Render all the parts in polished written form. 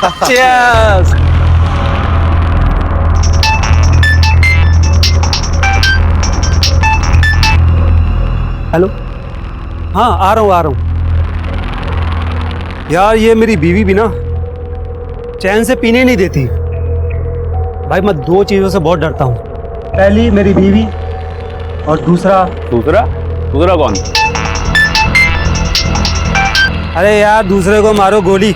Cheers! Hello, हाँ आ रहा हूँ। यार ये मेरी बीवी भी ना चैन से पीने नहीं देती भाई। मैं दो चीज़ों से बहुत डरता हूँ, पहली मेरी बीवी और दूसरा कौन? अरे यार दूसरे को मारो गोली,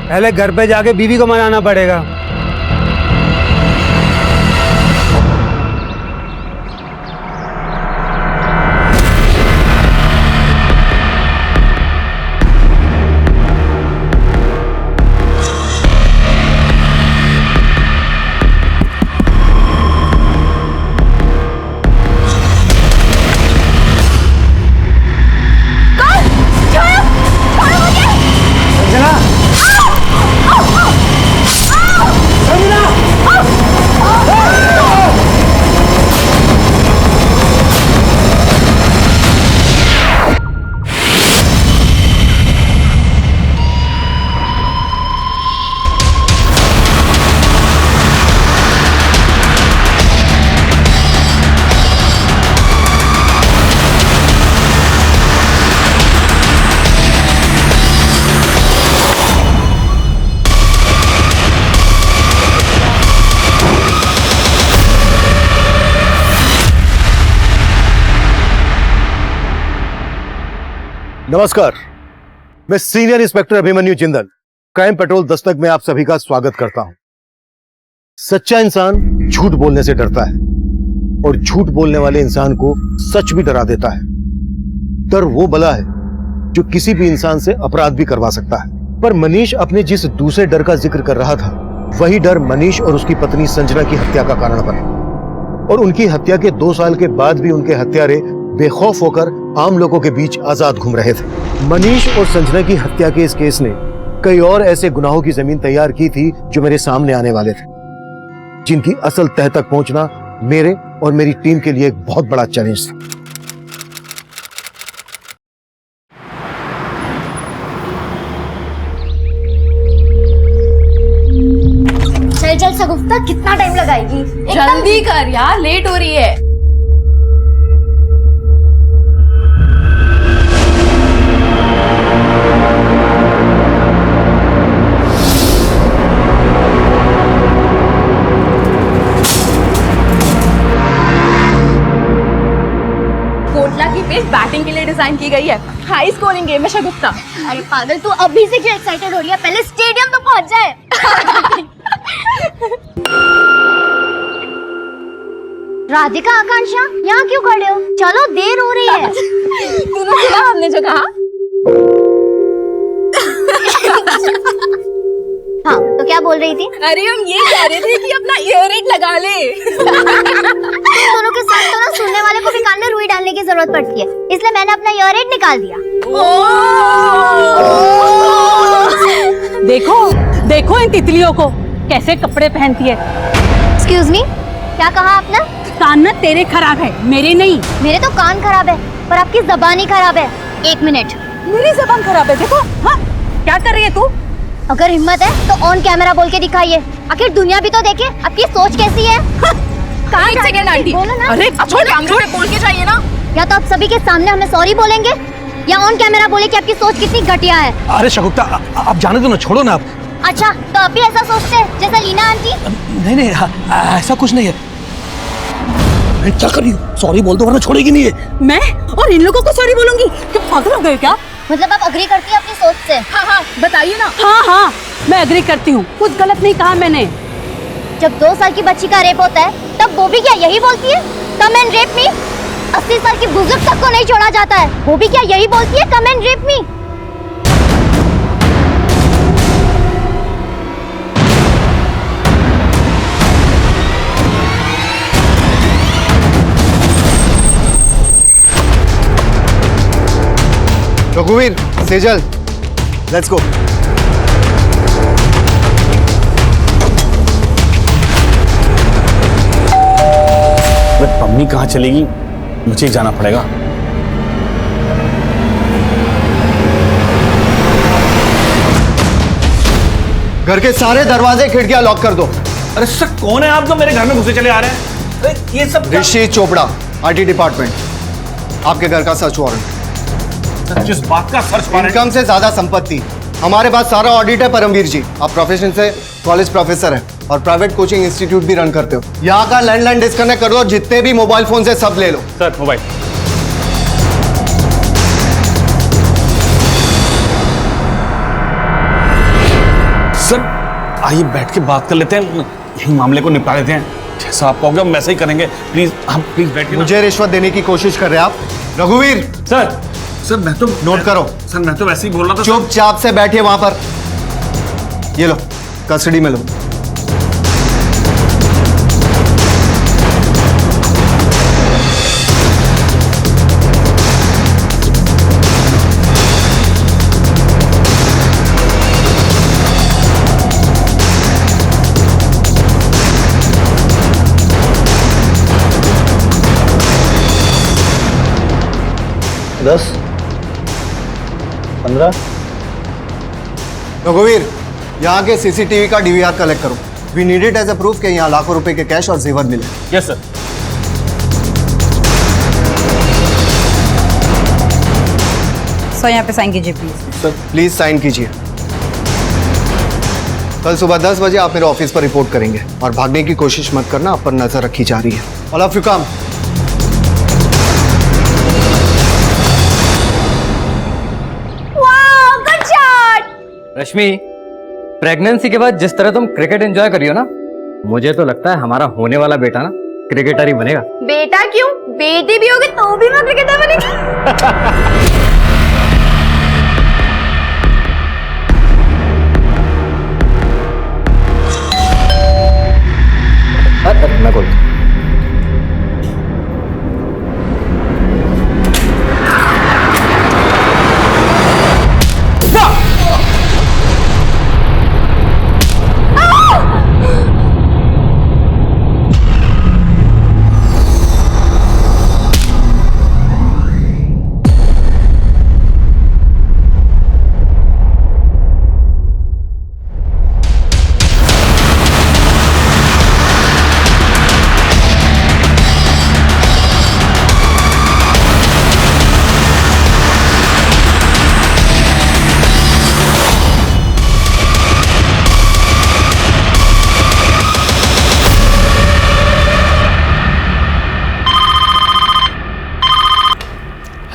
पहले घर पे जाके बीवी को मनाना पड़ेगा। नमस्कार, मैं senior inspector Abhimanyu Jindal crime petrol Dastak में आप सभी का स्वागत करता हूं। सच्चा इंसान झूठ बोलने से डरता है और झूठ बोलने वाले इंसान को सच भी डरा देता है। डर वो बला है जो किसी भी इंसान से अपराध भी करवा सकता है। पर मनीष अपने जिस दूसरे डर का जिक्र कर रहा था, वही डर मनीष और उसकी पत्नी संजना की हत्या का कारण बना और उनकी हत्या के 2 साल के बाद भी उनके हत्यारे बेखौफ होकर आम लोगों के बीच आजाद घूम रहे थे। मनीष और संजना की हत्या के इस केस ने कई और ऐसे गुनाहों की जमीन तैयार की थी जो मेरे सामने आने वाले थे, जिनकी असल तह तक पहुंचना मेरे और मेरी टीम के लिए एक बहुत बड़ा चैलेंज था। चल शगुफ्ता, कितना टाइम लगाएगी? जल्दी कर यार, लेट हो रही है। बैटिंग के लिए डिजाइन की गई है। हाई स्कोरिंग गेम है शगुफ्ता। अरे पागल, तू अभी से क्यों एक्साइटेड हो रही है? पहले स्टेडियम तो पहुंच जाए। राधिका, आकांक्षा, यहाँ क्यों खड़े हो? चलो, देर हो रही है। तूने सुना हमने जो कहा? हाँ, तो क्या बोल रही थी? अरे हम ये कह रहे थे कि अपना ईयररिंग लगा ले। दोनों के साथ तो ना सुनने वाले को भी कान में रुई डालने की जरूरत पड़ती है, इसलिए मैंने अपना ईयररिंग निकाल दिया। देखो इन तितलियों को कैसे कपड़े पहनती है। एक्सक्यूज मी, क्या कहा आपने? कान ना तेरे खराब है, मेरे नहीं। मेरे तो कान खराब है, पर आपकी जबान ही खराब है। 1 मिनट। मेरी जबान खराब है? देखो। हाँ, क्या कर रही है तू? अगर हिम्मत है तो ऑन कैमरा बोल के दिखाइए, आखिर दुनिया भी तो देखे आपकी सोच कैसी है। कहाँ? एक सेकंड आंटी, बोलो ना। अरे छोड़, कैमरे पे बोल के जाइए ना। या तो आप सभी के सामने हमें सॉरी बोलेंगे या ऑन कैमरा बोले कि आपकी सोच कितनी घटिया है। अरे शगुफ्ता, आप जाने दो ना, छोड़ो ना आप। अच्छा, तो आप भी ऐसा सोचते हैं जैसा लीना आंटी? नहीं, ऐसा कुछ नहीं है। मैं क्या कर रही हूँ? सॉरी बोल दो वरना छोड़ेगी नहीं है। मैं और इन लोगों को सॉरी बोलूंगी? क्या पागल हो गए क्या? मतलब आप अग्री करती है अपनी सोच से? हाँ, बताइए ना। हाँ, मैं एग्री करती हूँ, कुछ गलत नहीं कहा मैंने। जब 2 साल की बच्ची का रेप होता है तब वो भी क्या यही बोलती है, कम एंड रेप मी? 80 साल की बुजुर्ग तक को नहीं छोड़ा जाता है, वो भी क्या यही बोलती है, कम एंड रेप मी? रघुवीर, सेजल, लेट्स गो। मम्मी कहाँ चलेगी? मुझे जाना पड़ेगा। घर के सारे दरवाजे खिड़कियां लॉक कर दो। अरे सर कौन है आप जो मेरे घर में घुसे चले आ रहे हैं? अरे ये सब ऋषि चोपड़ा, आईटी डिपार्टमेंट। आपके घर का सर्च वारंट। जिस बात का सर्च वारंट? इनकम से ज्यादा संपत्ति। हमारे पास सारा ऑडिट है परमवीर जी। आप प्रोफेशन से कॉलेज प्रोफेसर हैं और प्राइवेट कोचिंग इंस्टीट्यूट भी रन करते हो। यहाँ का लैंडलाइन डिस्कनेक्ट कर दो, जितने भी मोबाइल फोन से सब ले लो। Sir mobile. सर आइए बैठ के बात कर लेते हैं, यही मामले को निपटा लेते हैं। जैसा आप कहोगे हम वैसे ही करेंगे। प्लीज आप प्लीज बैठिए। मुझे रिश्वत देने की कोशिश कर रहे हैं आप? रघुवीर सर मैं तो नोट करो। सर मैं तो वैसे ही बोल रहा था। चुपचाप से बैठिए वहां पर। ये लो, कस्टडी में लो। रघुवीर, यहाँ के सीसीटीवी का डीवीआर कलेक्ट करो। We need it as a proof कि यहाँ लाखों रुपए के कैश और जेवर मिले। Yes sir. सर यहाँ पे साइन कीजिए प्लीज। सर प्लीज साइन कीजिए। कल सुबह 10 बजे आप मेरे ऑफिस पर रिपोर्ट करेंगे और भागने की कोशिश मत करना, आप पर नजर रखी जा रही है। All of you come. Wow, good shot. Rashmi, pregnancy के बाद जिस तरह तुम क्रिकेट एंजॉय करी हो ना, मुझे तो लगता है हमारा होने वाला बेटा ना क्रिकेटर ही बनेगा। बेटा क्यों, बेटी भी होगी तो भी मैं क्रिकेटर बनेगी। मैं बोल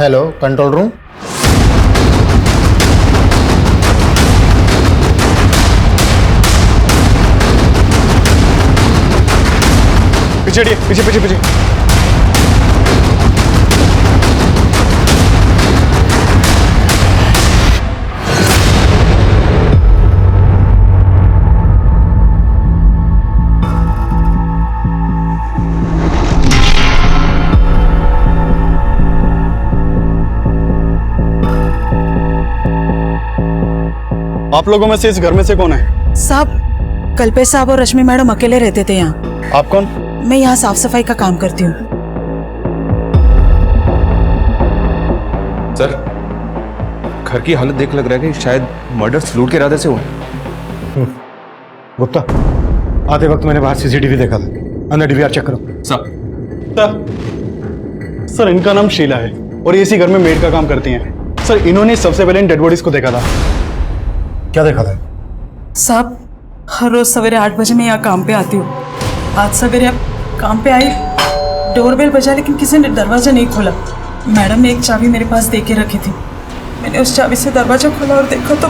हेलो, कंट्रोल रूम। पीछे पीछे पीछे पीछे। आप लोगों में से इस घर में से कौन है? साहब, कल्पेश साहब और रश्मि मैडम अकेले रहते थे यहाँ। आप कौन? मैं यहाँ साफ सफाई का काम करती हूँ। सर, घर की हालत देख लग रहा है कि शायद मर्डर लूट के इरादे से हुआ है। गुप्ता, आते वक्त मैंने बाहर सीसीटीवी देखा था। अंदर डीवीआर चेक करो। सर इनका नाम शीला है और ये इसी घर में मेड का काम करती हैं। सर इन्होंने सबसे पहले इन डेड बॉडीज को देखा था। क्या देखा था? साहब, हर रोज सवेरे 8 बजे मैं यहाँ काम पे आती हूँ। आज सवेरे अब काम पे आई, डोरबेल बजा लेकिन किसी ने दरवाजा नहीं खोला। मैडम ने एक चाबी मेरे पास दे के रखी थी। मैंने उस चाबी से दरवाजा खोला और देखा तो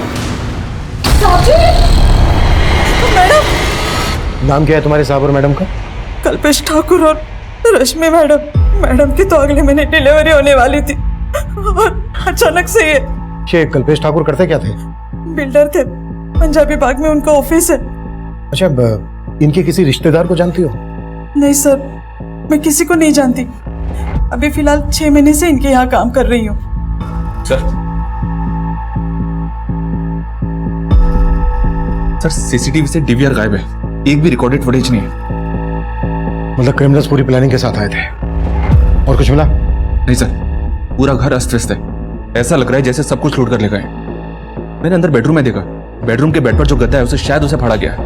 मैडम। नाम क्या है तुम्हारे साहब और मैडम का? कल्पेश ठाकुर और रश्मि मैडम। मैडम की तो अगले महीने डिलीवरी होने वाली थी और अचानक से ये कल्पेश ठाकुर करते क्या थे? बिल्डर थे, पंजाबी बाग में उनका ऑफिस है। अच्छा, इनके किसी रिश्तेदार को जानती हो? नहीं सर, मैं किसी को नहीं जानती। अभी फिलहाल 6 महीने से इनके यहाँ काम कर रही हूँ। सर सीसीटीवी से डीवीआर गायब है, एक भी रिकॉर्डेड फुटेज नहीं है। मतलब क्रिमिनल्स पूरी प्लानिंग के साथ आए थे और कुछ मिला? नहीं सर, पूरा घर अस्त व्यस्त है। ऐसा लग रहा है जैसे सब कुछ लूट कर ले गए। मैंने अंदर बेडरूम में देखा, बेडरूम के बेड पर जो गद्दा है उसे शायद उसे फाड़ा गया है।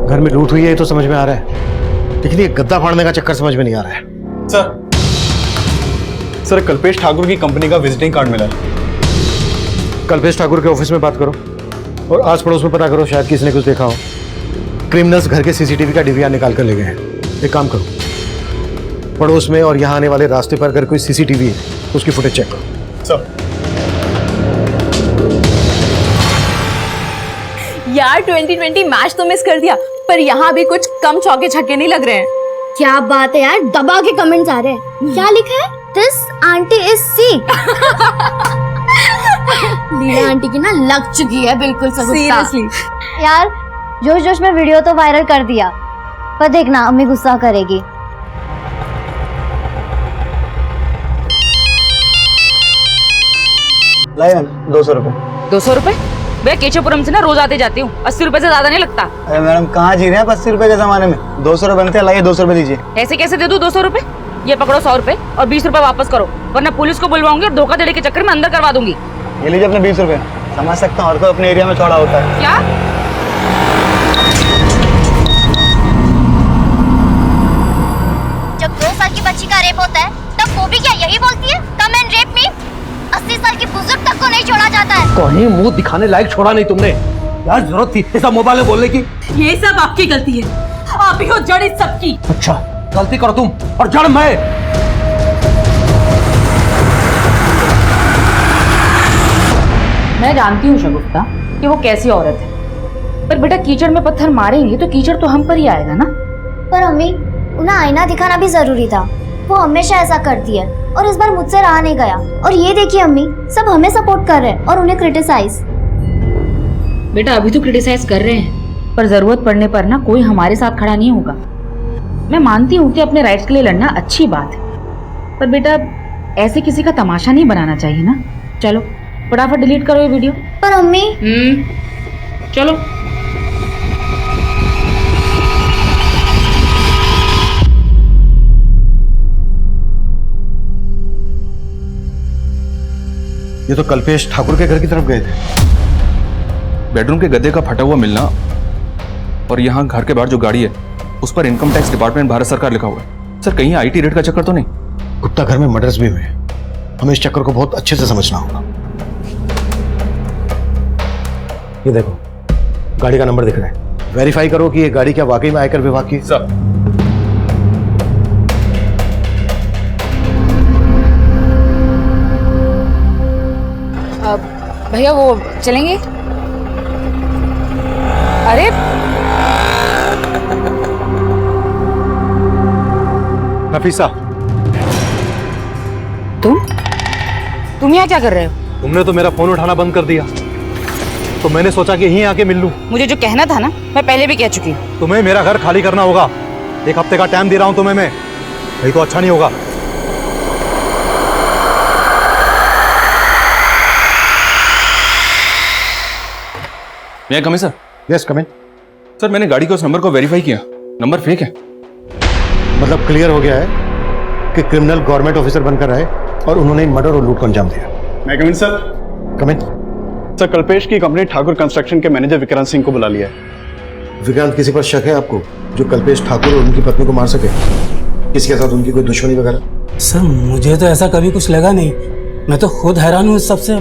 घर में लूट हुई है ये तो समझ में आ रहा है, लेकिन ये गद्दा फाड़ने का चक्कर समझ में नहीं आ रहा है। सर कल्पेश ठाकुर की कंपनी का विजिटिंग कार्ड मिला है। कल्पेश ठाकुर के ऑफिस में बात करो और आस पड़ोस में पता करो, शायद किसी ने कुछ देखा हो। क्रिमिनल्स घर के सीसीटीवी का डीवीआर निकाल कर ले गए हैं। एक काम करो, पड़ोस में और यहाँ आने वाले रास्ते पर अगर कोई सीसीटीवी है तो उसकी फुटेज चेक करो। सर यार 2020 मैच तो मिस कर दिया, पर यहाँ भी कुछ कम चौके छक्के नहीं लग रहे हैं। क्या बात है यार, दबा के कमेंट्स आ रहे हैं। क्या लिखा है? This aunty is sick. Leela aunty की ना लग चुकी है बिल्कुल सब। सीरियसली यार जोश जोश में वीडियो तो वायरल कर दिया, पर देखना अम्मी गुस्सा करेगी। लाइए 200 रुपए। 200 रुपए? भैया केशवपुरम से ना रोज आते जाती हूँ, 80 रुपए से ज्यादा नहीं लगता। अरे मैडम कहाँ जी रहे हैं 80 रुपए के जमाने में? 200 रुपए बनते हैं, लाइए 200 रुपए दीजिए। ऐसे कैसे दे दूँ 200 रुपए? ये पकड़ो 100 रुपए और 20 रुपए वापस करो, वरना पुलिस को बुलवाऊंगी और धोखाधड़ी के चक्कर में अंदर करवा दूंगी। ये लीजिए अपने 20 रुपए। समझ सकता हूँ हर कोई अपने एरिया में चौड़ा होता है। क्या? जब 2 साल की बच्ची का रेप होता है तब वो भी क्या यही बोलती है, कम एंड रेप मी? 80 साल की बुजुर्ग तक को नहीं छोड़ा जाता है। कहीं मुंह दिखाने लायक छोड़ा नहीं तुमने यार, जरूरत थी ऐसा मोबाइल में बोलने की। ये सब आपकी गलती है, आप ही हो जड़ इस सबकी। अच्छा गलती करो तुम और जड़ मैं। मैं जानती हूँ शगुफ्ता कि वो कैसी औरत है, पर बेटा कीचड़ में पत्थर मारेंगे तो कीचड़ तो हम पर ही आएगा ना। पर अम्मी उन्हें आईना दिखाना भी जरूरी था, वो हमेशा ऐसा करती है और इस बार मुझसे रहा नहीं गया। और ये देखिए अम्मी, सब हमें सपोर्ट कर रहे हैं और उन्हें क्रिटिसाइज। बेटा अभी तो क्रिटिसाइज कर रहे हैं, पर जरूरत पड़ने पर ना कोई हमारे साथ खड़ा नहीं होगा। मैं मानती हूँ कि अपने राइट्स के लिए लड़ना अच्छी बात है, पर बेटा ऐसे किसी का तमाशा नहीं बनाना चाहिए ना। चलो फटाफट डिलीट करो ये वीडियो। पर अम्मी चलो। ये तो कल्पेश ठाकुर के घर की तरफ गए थे। बेडरूम के गद्दे का फटा हुआ मिलना और यहाँ घर के बाहर जो गाड़ी है उस पर इनकम टैक्स डिपार्टमेंट भारत सरकार लिखा हुआ है। सर कहीं आईटी रेड का चक्कर तो नहीं? गुप्ता घर में मर्डर्स भी हुए, हमें इस चक्कर को बहुत अच्छे से समझना होगा। ये देखो गाड़ी का नंबर दिख रहा है, वेरीफाई करो कि ये गाड़ी क्या वाकई में आयकर विभाग की। सर भैया वो चलेंगे? अरे नफीसा तुम यहाँ क्या कर रहे हो? तुमने तो मेरा फोन उठाना बंद कर दिया, तो मैंने सोचा कि यहीं आके मिल लूं। मुझे जो कहना था ना मैं पहले भी कह चुकी हूँ। तुम्हें मेरा घर खाली करना होगा, 1 हफ्ते का टाइम दे रहा हूं तुम्हें मैं, नहीं तो अच्छा नहीं होगा। मैं कम सर? यस कम इन। सर मैंने गाड़ी के उस नंबर को वेरीफाई किया, नंबर फेक है। मतलब क्लियर हो गया है कि क्रिमिनल गवर्नमेंट ऑफिसर बनकर आए और उन्होंने मर्डर और लूट को अंजाम दिया। मैं कम इन सर? कम इन। सर कल्पेश की कंपनी ठाकुर कंस्ट्रक्शन के मैनेजर विक्रांत सिंह को बुला लिया है। विक्रांत, किसी पर शक है आपको जो कल्पेश ठाकुर और उनकी पत्नी को मार सके? किसी के साथ उनकी कोई दुश्मनी वगैरह? सर मुझे तो ऐसा कभी कुछ लगा नहीं, मैं तो खुद हैरान हूँ इस सबसे।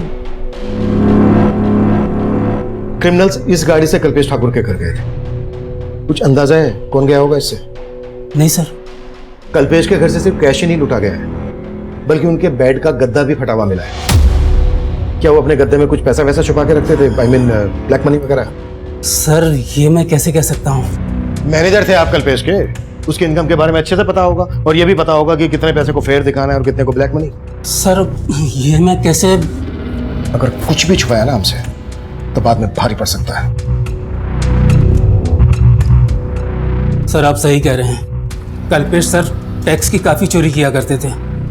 क्रिमिनल्स इस गाड़ी से कल्पेश ठाकुर के घर गए थे, कुछ अंदाजा है कौन गया होगा इससे? नहीं सर। कल्पेश के घर से सिर्फ कैश ही नहीं लूटा गया है, बल्कि उनके बेड का गद्दा भी फटा हुआ मिला है। क्या वो अपने गद्दे में कुछ पैसा वैसा छुपा के रखते थे, आई मीन ब्लैक मनी वगैरह? सर ये मैं कैसे कह सकता हूँ? मैनेजर थे आप कल्पेश के, उसके इनकम के बारे में अच्छे से पता होगा और ये भी पता होगा कि कितने पैसे को फेयर दिखाना है और कितने को ब्लैक मनी। सर ये मैं कैसे? अगर कुछ भी छुपाया ना हमसे तो बाद में भारी पड़ सकता है। सर आप सही कह रहे हैं, कल्पेश सर टैक्स की काफी चोरी किया करते थे,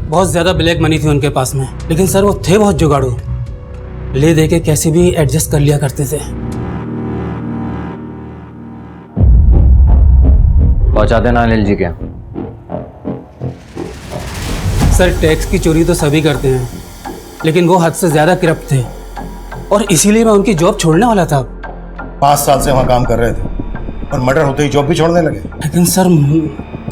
बहुत ज्यादा ब्लैक मनी थी उनके पास में, लेकिन सर वो थे बहुत जुगाड़ू, ले दे के कैसे भी एडजस्ट कर लिया करते थे। पहुंचा देना अनिल जी के। सर टैक्स की चोरी तो सभी करते हैं, लेकिन वो हद से ज़्यादा करप्ट थे और इसीलिए मैं उनकी जॉब छोड़ने वाला था। 5 साल से वहां काम कर रहे थे और मर्डर होते ही जॉब भी छोड़ने लगे। लेकिन सर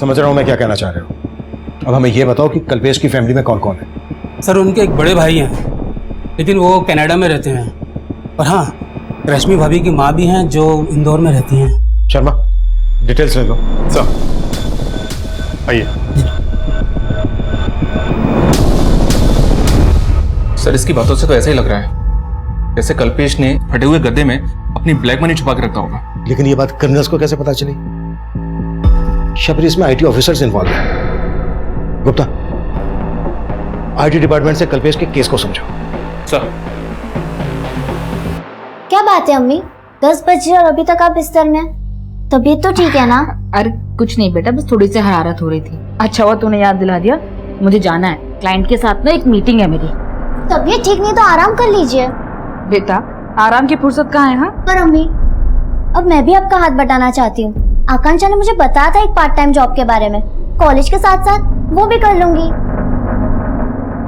समझ रहा हूं मैं क्या कहना चाह रहे हो। अब हमें ये बताओ कि कल्पेश की फैमिली में कौन कौन है। सर उनके एक बड़े भाई हैं, लेकिन वो कनाडा में रहते हैं। और हाँ, रश्मि भाभी की माँ भी हैं जो इंदौर में रहती हैं। शर्मा डिटेल्स ले लो। सर आइए। सर इसकी बातों से तो ऐसा ही लग रहा है जैसे कल्पेश ने फटे हुए गद्दे में अपनी ब्लैक मनी छुपा के रखा होगा। लेकिन ये बात क्रिमिनल्स को कैसे पता चली? शबरी इसमें आईटी ऑफिसर्स इन्वॉल्व है। गुप्ता आईटी डिपार्टमेंट से कल्पेश के केस को समझो। सर क्या बात है अम्मी, 10 बजे और अभी तक आप बिस्तर में हैं? तबीयत तो ठीक है ना? अरे कुछ नहीं बेटा, बस थोड़ी सी हरारत हो रही थी। अच्छा हुआ तूने याद दिला दिया, मुझे जाना है। क्लाइंट के साथ ना एक मीटिंग है मेरी। तबीयत ठीक नहीं तो आराम कर लीजिए। बेटा आराम की फुर्सत कहाँ है? हाँ पर अम्मी, अब मैं भी आपका हाथ बटाना चाहती हूँ। आकांक्षा ने मुझे बताया था एक पार्ट टाइम जॉब के बारे में, कॉलेज के साथ साथ वो भी कर लूंगी।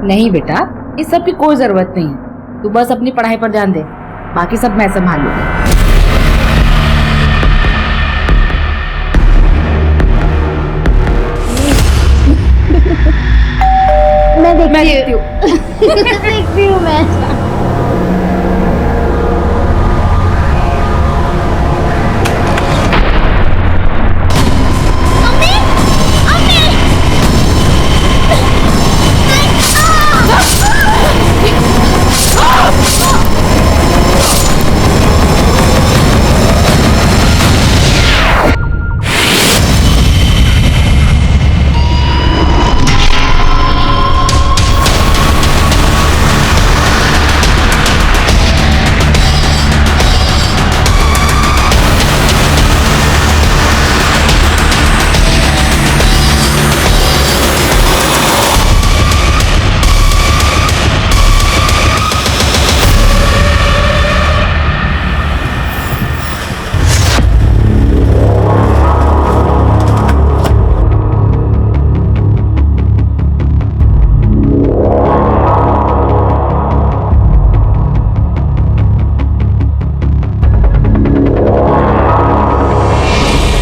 नहीं बेटा, इस सब की कोई जरूरत नहीं है। तू बस अपनी पढ़ाई पर ध्यान दे, बाकी सब मैं संभाल लूंगी। मैं देखती हूँ देखती हूँ मैं।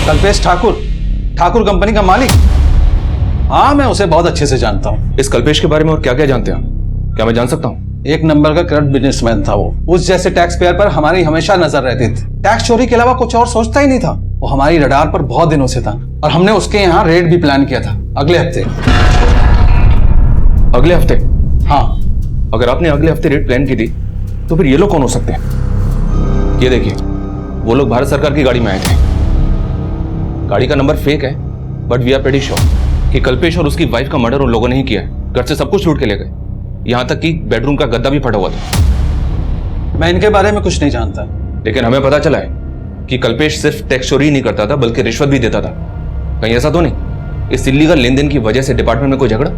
कल्पेश ठाकुर कंपनी का मालिक। हाँ मैं उसे बहुत अच्छे से जानता हूँ। इस कल्पेश के बारे में और क्या क्या जानते हैं, क्या मैं जान सकता हूँ? एक नंबर का करप्ट बिजनेसमैन था वो। उस जैसे टैक्स पेयर पर हमारी हमेशा नजर रहती थी। टैक्स चोरी के अलावा कुछ और सोचता ही नहीं था। वो हमारी रडार पर बहुत दिनों से था और हमने उसके यहाँ रेड भी प्लान किया था अगले हफ्ते। अगले हफ्ते? हाँ। अगर आपने अगले हफ्ते रेड प्लान की थी तो फिर ये लोग कौन हो सकते हैं? ये देखिए, वो लोग भारत सरकार की गाड़ी में आए थे। गाड़ी का नंबर फेक है, but we are pretty sure कि कल्पेश और उसकी वाइफ का मर्डर उन लोगों ने ही किया है। घर से सब कुछ लूट के ले गए, यहाँ तक कि बेडरूम का गद्दा भी फटा हुआ था। मैं इनके बारे में कुछ नहीं जानता, लेकिन हमें पता चला है कि कल्पेश सिर्फ टैक्स चोरी नहीं करता था बल्कि रिश्वत भी देता था। कहीं ऐसा तो नहीं इस इल्लीगल लेन देन की वजह से डिपार्टमेंट में कोई झगड़ा?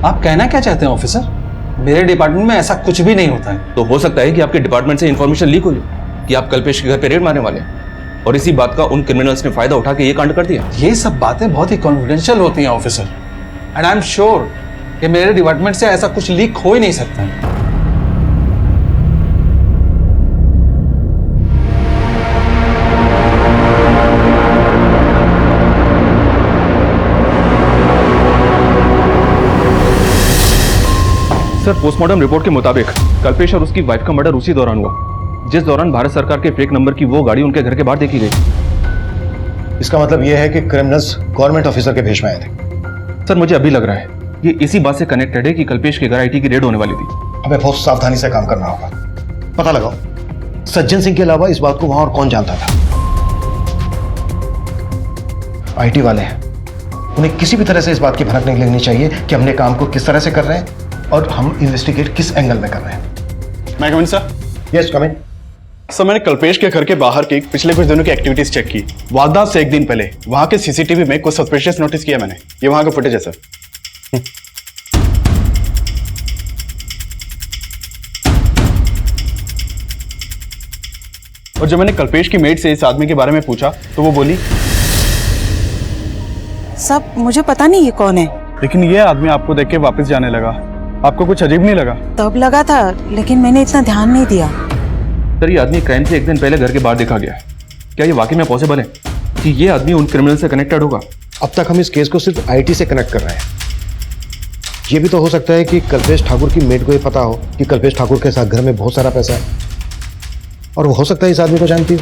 आप कहना क्या चाहते हैं ऑफिसर? मेरे डिपार्टमेंट में ऐसा कुछ भी नहीं होता है। तो हो सकता है कि आपके डिपार्टमेंट से इंफॉर्मेशन लीक हुई कि आप कल्पेश के घर पे रेड मारने वाले हैं और इसी बात का उन क्रिमिनल्स ने फायदा उठा के ये कांड कर दिया। ये सब बातें बहुत ही कॉन्फिडेंशियल होती हैं officer, and I am sure कि मेरे डिपार्टमेंट से ऐसा कुछ लीक हो ही नहीं सकता है। सर पोस्टमार्टम रिपोर्ट के मुताबिक कल्पेश और उसकी वाइफ का मर्डर उसी दौरान हुआ जिस दौरान भारत सरकार के फेक नंबर की वो गाड़ी उनके घर के बाहर देखी गई। इसका मतलब यह है कि क्रिमिनल्स गवर्नमेंट ऑफिसर के भेष में आए थे। सर मुझे अभी लग रहा है ये इसी बात से कनेक्टेड है कि कल्पेश के घर आईटी की रेड होने वाली थी। हमें बहुत सावधानी से काम करना होगा। पता लगाओ सज्जन सिंह के अलावा इस बात को वहां और कौन जानता था। आईटी वाले हैं, उन्हें किसी भी तरह से इस बात की भनक नहीं लगनी चाहिए कि हमने काम को किस तरह से कर रहे हैं और हम इन्वेस्टिगेट किस एंगल में कर रहे हैं। मैं come in sir? Yes come in. Sir मैंने कल्पेश के घर के बाहर की पिछले कुछ दिनों की एक्टिविटीज चेक की। वारदात से एक दिन पहले वहां के सीसीटीवी में कुछ सस्पिशियस नोटिस किया मैंने। ये वहां का फुटेज है सर। और जब मैंने कल्पेश की मेट से इस आदमी के बारे में पूछा तो वो बोली सब मुझे पता नहीं ये कौन है। लेकिन ये आदमी आपको देख के वापस जाने लगा, आपको कुछ अजीब नहीं लगा? तब लगा था, लेकिन मैंने इतना ध्यान नहीं दिया। सर ये आदमी क्राइम से एक दिन पहले घर के बाहर देखा गया है। क्या ये वाकई में पॉसिबल है कि ये आदमी उन क्रिमिनल से कनेक्टेड होगा? अब तक हम इस केस को सिर्फ आईटी से कनेक्ट कर रहे हैं। ये भी तो हो सकता है कि कल्पेश ठाकुर की मेड को ये पता हो कि कल्पेश ठाकुर के साथ घर में बहुत सारा पैसा है, और वो हो सकता है इस आदमी को जानती हो।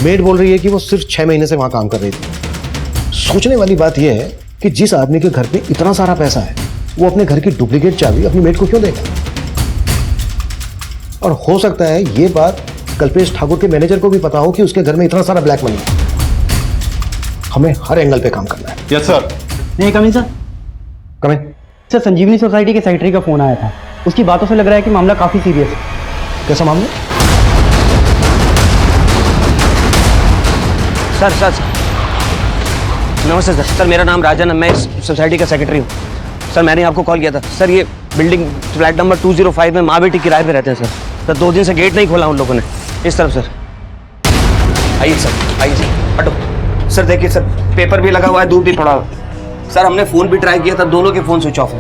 मेड बोल रही है कि वो सिर्फ 6 महीने से वहां काम कर रही थी। सोचने वाली बात यह है कि जिस आदमी के घर पे इतना सारा पैसा है, वो अपने घर की डुप्लीकेट चाबी अपनी मेड को क्यों देगा? और हो सकता है ये बात कल्पेश ठाकुर के मैनेजर को भी पता हो कि उसके घर में इतना सारा ब्लैक मनी है। हमें हर एंगल पे काम करना है। Yes sir. नहीं कमिंग सर। कमिंग सर, संजीवनी सोसाइटी के सेक्रेटरी का फोन आया था। उसकी बातों से लग रहा है कि मामला काफी सीरियस है। कैसा मामला? सर नमस्ते सर। सर मेरा नाम राजन है, मैं इस सोसाइटी का सेक्रेटरी हूँ। सर मैंने आपको कॉल किया था। सर ये बिल्डिंग फ्लैट नंबर 205 में माँ बेटी किराए पे रहते हैं सर। 2 दिन से गेट नहीं खोला उन लोगों ने। इस तरफ सर। आइए सर, आइए सर, हटो। सर देखिए सर, पेपर भी लगा हुआ है, दूध भी पड़ा हुआ है। सर हमने फोन भी ट्राई किया था, दोनों के फोन स्विच ऑफ है।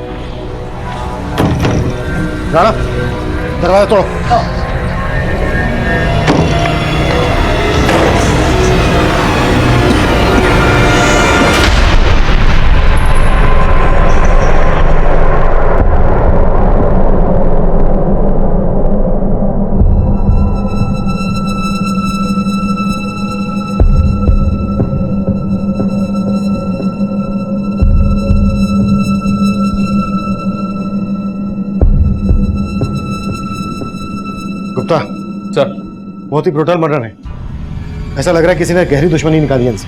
राणा, दरवाजा तोड़ो। गुप्ता सर। बहुत ही ब्रूटल मर्डर है। ऐसा लग रहा है किसी ने गहरी दुश्मनी निकाली है इनसे।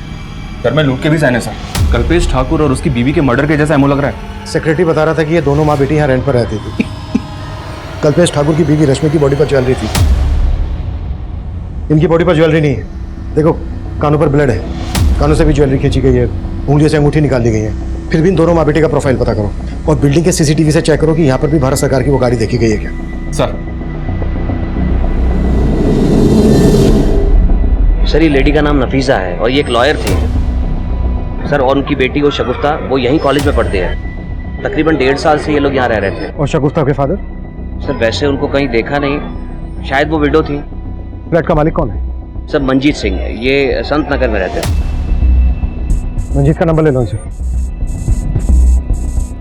सर मैं लूट के भी सहने सर। कल्पेश ठाकुर और उसकी बीवी के मर्डर के जैसा एमओ लग रहा है। सेक्रेटरी बता रहा था कि ये दोनों माँ बेटी यहाँ रेंट पर रहती थी। कल्पेश ठाकुर की बीवी रश्मि की बॉडी पर ज्वेलरी थी। इनकी बॉडी पर ज्वेलरी नहीं है। देखो कानों पर ब्लड है, कानों से भी ज्वेलरी खींची गई है, उंगलियों से अंगूठी निकाल दी गई है। फिर भी इन दोनों माँ बेटी का प्रोफाइल पता करो और बिल्डिंग के सीसीटीवी से चेक करो कि यहाँ पर भी भारत सरकार की वो गाड़ी देखी गई है क्या। सर। सर ये लेडी का नाम नफीसा है और ये एक लॉयर थी सर, और उनकी बेटी वो शगुफ्ता, वो यहीं कॉलेज में पढ़ते हैं। तकरीबन 1.5 साल से ये लोग यहाँ रह रहे थे। और शगुफ्ता के फादर? सर वैसे उनको कहीं देखा नहीं, शायद वो विडो थी। फ्लैट का मालिक कौन है? सर मंजीत सिंह, ये संत नगर में रहते हैं। मंजीत का नंबर ले लो इनसे।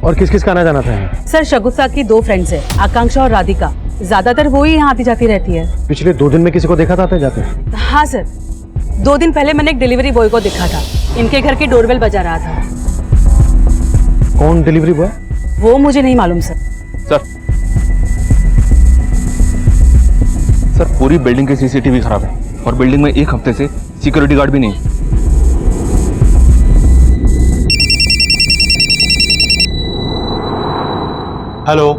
और किस किस का आना जाना था? सर शगुफ्ता की 2 फ्रेंड्स है, आकांक्षा और राधिका। ज्यादातर वो ही यहाँ आती जाती रहती है। पिछले 2 दिन में किसी को देखा था आते जाते? हाँ सर, 2 दिन पहले मैंने एक डिलीवरी बॉय को देखा था, इनके घर की डोरबेल बजा रहा था। कौन डिलीवरी बॉय? वो मुझे नहीं मालूम सर। सर पूरी बिल्डिंग की सीसीटीवी खराब है और बिल्डिंग में 1 हफ्ते से सिक्योरिटी गार्ड भी नहीं है। हेलो,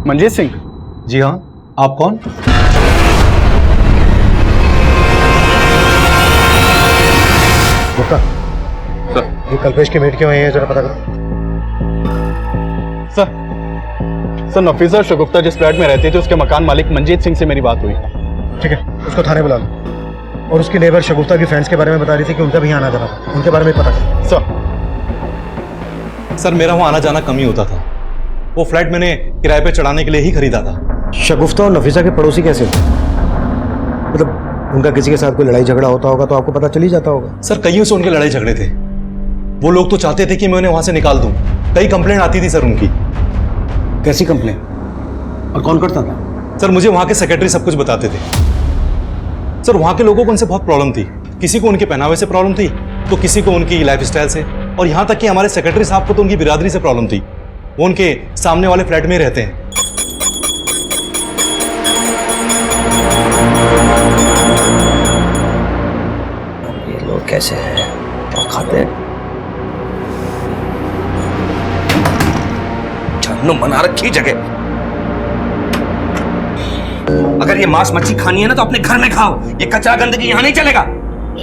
मंजीत सिंह। जी हाँ, आप कौन? गुप्ता, सर। ये कल्पेश की मेट क्यों है, जरा पता करो। सर नफीसा शगुफ्ता जिस फ्लैट में रहती थी उसके मकान मालिक मंजीत सिंह से मेरी बात हुई। ठीक है, उसको थाने बुला लो। और उसकी नेबर शगुफ्ता की फ्रेंड्स के बारे में बता रही थी कि उनका भी यहाँ आना जाना था, उनके बारे में पता करो। सर मेरा वहाँ आना जाना कम ही होता था। वो फ्लैट मैंने किराए पे चढ़ाने के लिए ही खरीदा था। शगुफ्ता और नफीसा के पड़ोसी कैसे हो? मतलब उनका किसी के साथ कोई लड़ाई झगड़ा होता होगा तो आपको पता चल ही जाता होगा। सर कईयों से उनके लड़ाई झगड़े थे। वो लोग तो चाहते थे कि मैं उन्हें वहां से निकाल दूं। कई कंप्लेंट आती थी सर उनकी। कैसी कंप्लेन? और कौन करता था? सर मुझे वहां के सेक्रेटरी सब कुछ बताते थे। सर वहां के लोगों को उनसे बहुत प्रॉब्लम थी। किसी को उनके पहनावे से प्रॉब्लम थी तो किसी को उनकी लाइफस्टाइल से, और यहाँ तक कि हमारे सेक्रेटरी साहब को तो उनकी बिरादरी से प्रॉब्लम थी। वो उनके सामने वाले फ्लैट में ही रहते हैं। ये लोग कैसे हैं, क्या खाते हैं? जहन्नुम बना रखी जगह। अगर ये मांस मच्छी खानी है ना तो अपने घर में खाओ, ये कचरा गंदगी यहाँ नहीं चलेगा।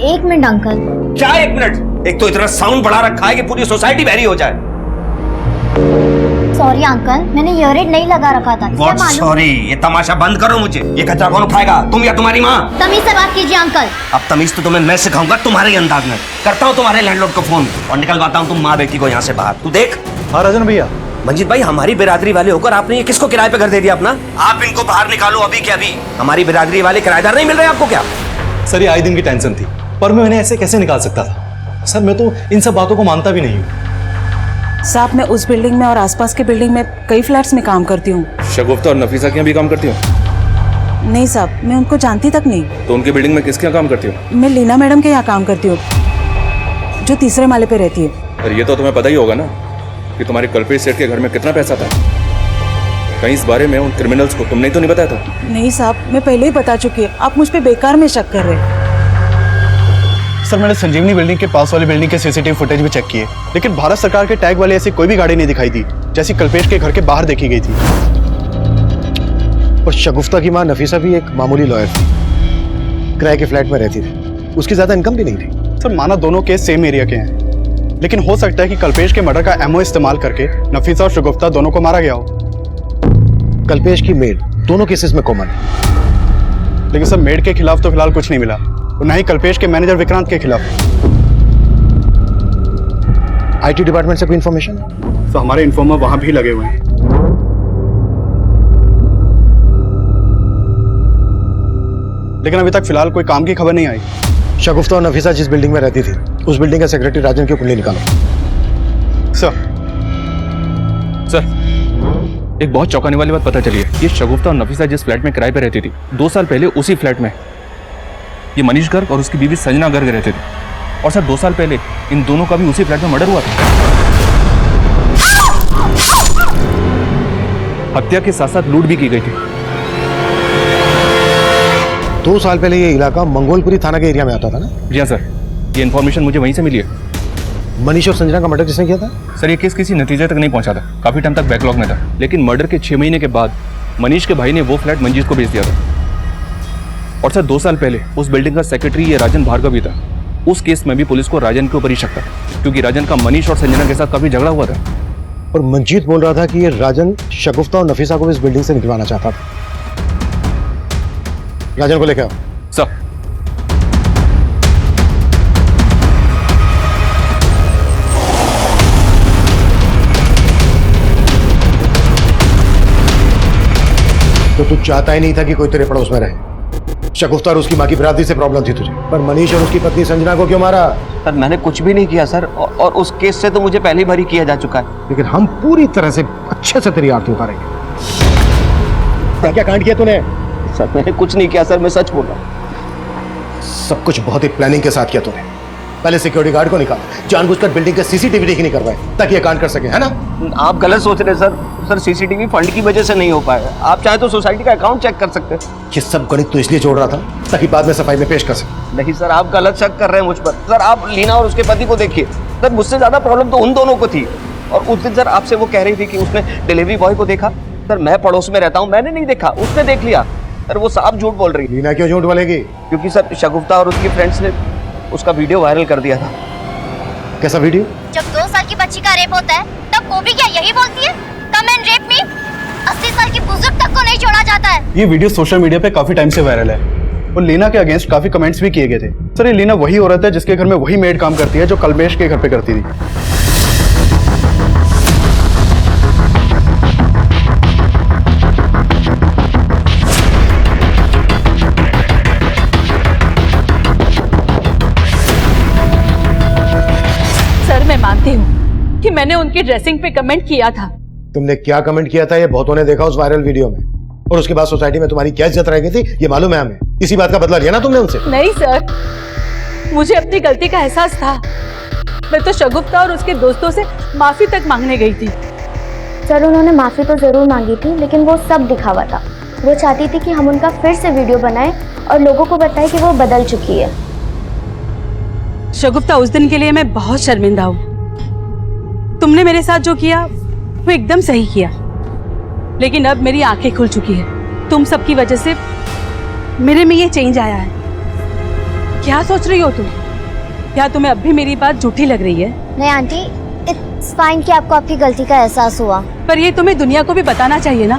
1 मिनट अंकल। क्या 1 मिनट? एक तो इतना साउंड बढ़ा रखा है कि पूरी सोसाइटी बहरी हो जाए। सॉरी अंकल, मैंने ईयररिंग नहीं लगा रखा था। What sorry? ये तमाशा बंद करो मुझे। ये कचरा कौन उठाएगा, तुम या तुम्हारी माँ? तमीज से बात कीजिए अंकल। अब तमीज तो तुम्हें मैं सिखाऊंगा तुम्हारे ही अंदाज में। करता हूँ तुम्हारे लैंडलॉर्ड को फोन और निकलवाता हूँ तुम माँ बेटी को यहाँ से बाहर। तू देख। हाँ राजन भैया। मंजीत भाई, हमारी बिरादरी वाले होकर आपने ये किसको किराए पे घर दे दिया अपना? आप इनको बाहर निकालो अभी के अभी। हमारी बिरादरी वाले किराएदार नहीं मिल रहे आपको क्या? सर ये आए दिन की टेंशन थी, पर मैं उन्हें ऐसे कैसे निकाल सकता था? सर मैं तो इन सब बातों को मानता भी नहीं हूँ। साहब, मैं उस बिल्डिंग में और आसपास के बिल्डिंग में कई फ्लैट्स में काम करती हूँ। शगुफ्ता और नफीसा के यहाँ भी काम करती हो? नहीं साहब, मैं उनको जानती तक नहीं। तो उनकी बिल्डिंग में किसके यहाँ काम करती हो? मैं लीना मैडम के यहाँ काम करती हूँ, जो तीसरे माले पे रहती है। और ये तो तुम्हें पता ही होगा ना कि तुम्हारे कल्पेश सेठ के घर में कितना पैसा था। कहीं इस बारे में उन क्रिमिनल्स को तुमने तो नहीं बताया था? नहीं साहब, मैं पहले ही बता चुकी है। आप मुझ पे बेकार में शक कर रहे हैं। सर मैंने संजीवनी बिल्डिंग के पास वाली बिल्डिंग के सीसीटीवी फुटेज भी चेक किए, लेकिन भारत सरकार के टैग वाली ऐसी कोई भी गाड़ी नहीं दिखाई दी जैसी कल्पेश के घर के बाहर देखी गई थी। और शगुफ्ता की माँ नफीसा भी एक मामूली लॉयर थी, किराए के फ्लैट में रहती थी, उसकी ज्यादा इनकम भी नहीं थी। सर माना दोनों केस सेम एरिया के हैं, लेकिन हो सकता है कि कल्पेश के मर्डर का एमओ इस्तेमाल करके नफीसा और शगुफ्ता दोनों को मारा गया हो। कल्पेश की मेड दोनों केसेस में कॉमन है। लेकिन सर मेड के खिलाफ तो फिलहाल कुछ नहीं मिला, और न ही कल्पेश के मैनेजर विक्रांत के खिलाफ। आईटी डिपार्टमेंट से कोई इन्फॉर्मेशन? तो हमारे इन्फॉर्मर वहां भी लगे हुए हैं, लेकिन अभी तक फिलहाल कोई काम की खबर नहीं आई। शगुफ्ता और नफीसा जिस बिल्डिंग में रहती थी, उस बिल्डिंग का सेक्रेटरी राजन की कुंडली निकालो। सर एक बहुत चौंकाने वाली बात पता चली है। ये शगुफ्ता और नफीसा जिस फ्लैट में किराए पे रहती थी, 2 साल पहले उसी फ्लैट में ये मनीष गर्ग और उसकी बीवी संजना गर्ग रहते थे। और सर 2 साल पहले इन दोनों का भी उसी फ्लैट में मर्डर हुआ था। हत्या के साथ साथ लूट भी की गई थी। 2 साल पहले ये इलाका मंगोलपुरी थाना के एरिया में आता था ना? जी हाँ सर, ये इन्फॉर्मेशन मुझे वहीं से मिली है। मनीष और संजना का मर्डर किसने किया था? सर ये केस किसी नतीजे तक नहीं पहुंचा था, काफी टाइम तक बैकलॉग में था। लेकिन मर्डर के 6 महीने के बाद मनीष के भाई ने वो फ्लैट मंजीत को बेच दिया था। और सर 2 साल पहले उस बिल्डिंग का सेक्रेटरी ये राजन भार्गव भी था। उस केस में भी पुलिस को राजन के ऊपर ही शक था, क्योंकि राजन का मनीष और संजना के साथ काफी झगड़ा हुआ था। और मंजीत बोल रहा था कि ये राजन शगुफ्ता और नफीसा को इस बिल्डिंग से निकलवाना चाहता था। राजन को लेकर आओ। सर तो तू चाहता ही नहीं था कि कोई तेरे पड़ोस में रहे। शगुफ्ता और उसकी माँ की बिरादरी से प्रॉब्लम थी तुझे, पर मनीष और उसकी पत्नी संजना को क्यों मारा? सर मैंने कुछ भी नहीं किया सर, और उस केस से तो मुझे पहले ही भरी किया जा चुका है। लेकिन हम पूरी तरह से अच्छे से तेरी आरती उतारेंगे। क्या क्या कांड किया तूने? सर मैंने कुछ नहीं किया सर, मैं सच बोल रहा हूँ। सब कुछ बहुत ही प्लानिंग के साथ किया तूने। पहले सिक्योरिटी गार्ड को निकाला, जानबूझकर बिल्डिंग के सीसीटीवी नहीं करवाए ताकि ये कांड कर सके, है ना? आप गलत सोच रहे सर सीसीटीवी फंड की वजह से नहीं हो पाया। आप चाहे तो सोसाइटी का अकाउंट चेक कर सकते हैं। ये सब गणित तो इसलिए जोड़ रहा था ताकि बाद में सफाई में पेश कर सके। नहीं सर, आप गलत शक कर रहे हैं मुझ पर। सर आप लीना और उसके पति को देखिए सर, मुझसे ज्यादा प्रॉब्लम तो उन दोनों को थी। और उस दिन सर आपसे वो कह रही थी कि उसने डिलीवरी बॉय को देखा। सर मैं पड़ोस में रहता हूँ, मैंने नहीं देखा, उसने देख लिया। सर वो साफ झूठ बोल रही। लीना क्यों झूठ बोलेगी? क्योंकि सर शगुफ्ता और उसकी फ्रेंड्स ने उसका वीडियो वायरल कर दिया था। कैसा वीडियो? जब 2 साल की बच्ची का रेप होता है तब वो भी क्या यही बोलती है, कम एंड रेप मी? 80 साल की बुजुर्ग तक को नहीं छोड़ा जाता है। ये वीडियो सोशल मीडिया पे काफी टाइम से वायरल है, और लीना के अगेंस्ट काफी कमेंट्स भी किए गए थे। सर ये लीना वही औरत है जिसके घर में वही मेड काम करती है जो कल्पेश के घर पे करती थी। मैं मानती हूँ कि मैंने उनकी ड्रेसिंग पे कमेंट किया था। तुमने क्या कमेंट किया था ये बहुतों ने देखा उस वायरल वीडियो में, और उसके बाद सोसाइटी में तुम्हारी क्या इज्जत रह गई थी ये मालूम है हमें। इसी बात का बदला लिया ना तुमने उनसे? नहीं सर, मुझे अपनी गलती का एहसास था। मैं तो शगुफ्ता और उसके दोस्तों से माफी तक मांगने गई थी। सर उन्होंने माफी तो जरूर मांगी थी, लेकिन वो सब दिखावा था। वो चाहती थी कि हम उनका फिर से वीडियो बनाएं और लोगों को बताएं कि वो बदल चुकी है। शगुफ्ता, उस दिन के लिए मैं बहुत शर्मिंदा हूँ। तुमने मेरे साथ जो किया वो एकदम सही किया, लेकिन अब मेरी आंखें खुल चुकी है। तुम सबकी वजह से मेरे में ये चेंज आया है। क्या सोच रही हो तुम? क्या तुम्हें अब भी मेरी बात झूठी लग रही है? नहीं आंटी, इट्स इट्स फाइन कि आपको आपकी गलती का एहसास हुआ। पर ये तुम्हें दुनिया को भी बताना चाहिए ना।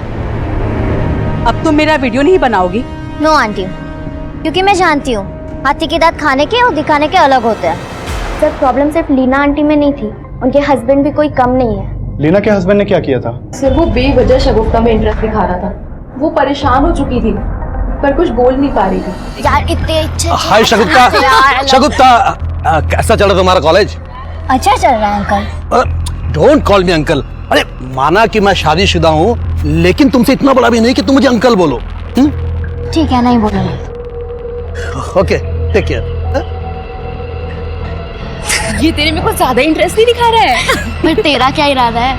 अब तुम मेरा वीडियो नहीं बनाओगी? नो आंटी, क्योंकि मैं जानती हूँ हाथी के दांत खाने के और दिखाने के अलग होते हैं। सर प्रॉब्लम सिर्फ लीना आंटी में नहीं थी, उनके हस्बैंड भी कोई कम नहीं है। लीना के हस्बैंड ने क्या किया था? सर वो बेवजह शगुफ्ता में इंटरेस्ट दिखा रहा था। वो परेशान हो चुकी थी पर कुछ बोल नहीं पा रही थी। यार इतने अच्छे हाय शगुफ्ता। शगुफ्ता, कैसा चल रहा तुम्हारा कॉलेज? अच्छा चल रहा है uncle. Don't call me uncle. अरे माना कि मैं शादीशुदा हूँ, लेकिन तुमसे इतना बड़ा भी नहीं कि तुम मुझे अंकल बोलो। ठीक है, नहीं बोलूंगी। Okay, take care. ये तेरे में कुछ ज्यादा इंटरेस्ट नहीं दिखा रहा है। पर तेरा क्या इरादा है?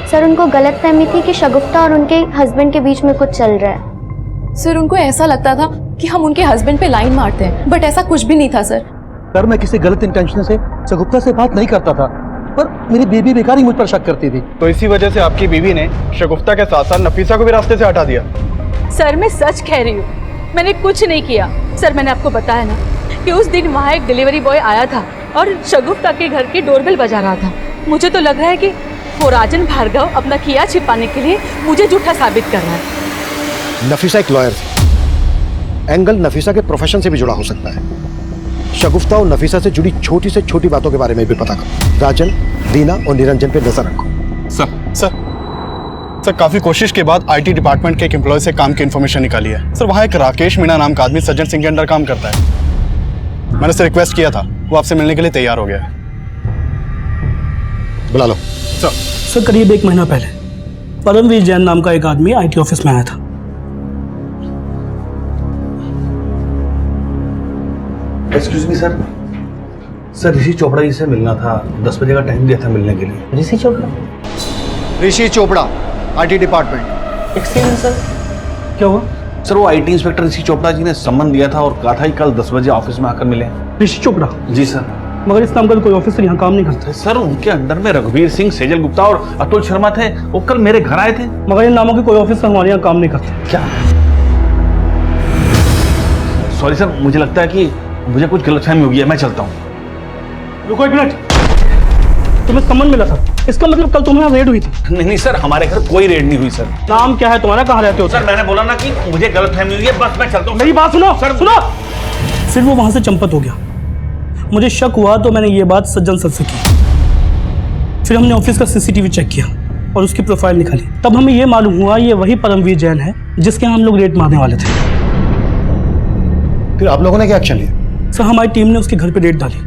सर उनको गलतफहमी थी कि शगुफ्ता और उनके हस्बैंड के बीच में कुछ चल रहा है। सर उनको ऐसा लगता था कि हम उनके हस्बैंड पे लाइन मारते हैं, बट ऐसा कुछ भी नहीं था सर। सर मैं किसी गलत इंटेंशन से शगुफ्ता से बात नहीं करता था, पर मेरी बेबी बेकार ही मुझ पर शक करती थी। तो इसी वजह से आपकी बीवी ने शगुफ्ता के साथ साथ नफीसा को भी रास्ते से हटा दिया। सर मैं सच कह रही हूँ, मैंने कुछ नहीं किया। सर मैंने आपको बताया ना कि उस दिन वहाँ एक डिलीवरी बॉय आया था और शगुफ्ता के घर की डोरबेल बजा रहा था। मुझे तो लग रहा है कि वो राजन भार्गव अपना किया छिपाने के लिए मुझे झूठा साबित कर रहा है। नफीसा एक लॉयर थी। एंगल नफीसा के प्रोफेशन से भी जुड़ा हो सकता है। शगुफ्ता और नफीसा से जुड़ी छोटी से छोटी बातों के बारे में भी पता करो। राजन, दीना और निरंजन पे नजर रखो। सर काफी कोशिश के बाद आईटी डिपार्टमेंट के एक एम्प्लॉय से काम की इन्फॉर्मेशन निकाली है। सर वहाँ एक राकेश मीणा नाम का आदमी सज्जन सिंह के अंडर काम करता है। मैंने उससे रिक्वेस्ट किया था, वो आपसे मिलने के लिए तैयार हो गया है। बुला लो। सर करीब 1 महीना पहले परमवीर जैन नाम का एक आदमी आईटी ऑफिस में आया था। एक्सक्यूज मी सर, ऋषि चोपड़ा जी से मिलना था। 10 बजे का टाइम दिया था मिलने के लिए। Rishi Chopra? Rishi Chopra, IT department. Excuse sir, क्या हुआ? सर वो आईटी इंस्पेक्टर ऋषि चोपड़ा जी ने सम्मन दिया था और कहा था कि कल 10 बजे ऑफिस में आकर मिले। ऋषि चोपड़ा? जी सर। मगर इस नाम का कोई ऑफिसर यहाँ काम नहीं करता। सर उनके अंडर में रघुवीर सिंह, सेजल गुप्ता और अतुल शर्मा थे। वो कल मेरे घर आए थे। मगर इन नामों के कोई ऑफिसर हमारे यहाँ काम नहीं करते। क्या? सॉरी सर, मुझे लगता है कि मुझे कुछ गलतफहमी हो गई है, मैं चलता हूँ। रुको 1 मिनट, तुम्हें सम्मन मिला था, इसका मतलब कल तुम्हारे रेड हुई थी? नहीं सर, हमारे घर कोई रेड नहीं हुई सर। नाम क्या है तुम्हारा, कहाँ रहते हो? सर मैंने बोला ना कि मुझे गलतफहमी हुई है, बस मैं चलता हूँ। मेरी बात सुनो सर, सुनो। फिर वो वहां से चंपत हो गया। मुझे शक हुआ तो मैंने ये बात सज्जन सर से की। फिर हमने ऑफिस का सीसीटीवी चेक किया और उसकी प्रोफाइल निकाली। तब हमें ये मालूम हुआ ये वही परमवीर जैन है जिसके हम लोग रेड मारने वाले थे। फिर आप लोगों ने क्या एक्शन लिया? सर हमारी टीम ने उसके घर पे रेड डाली,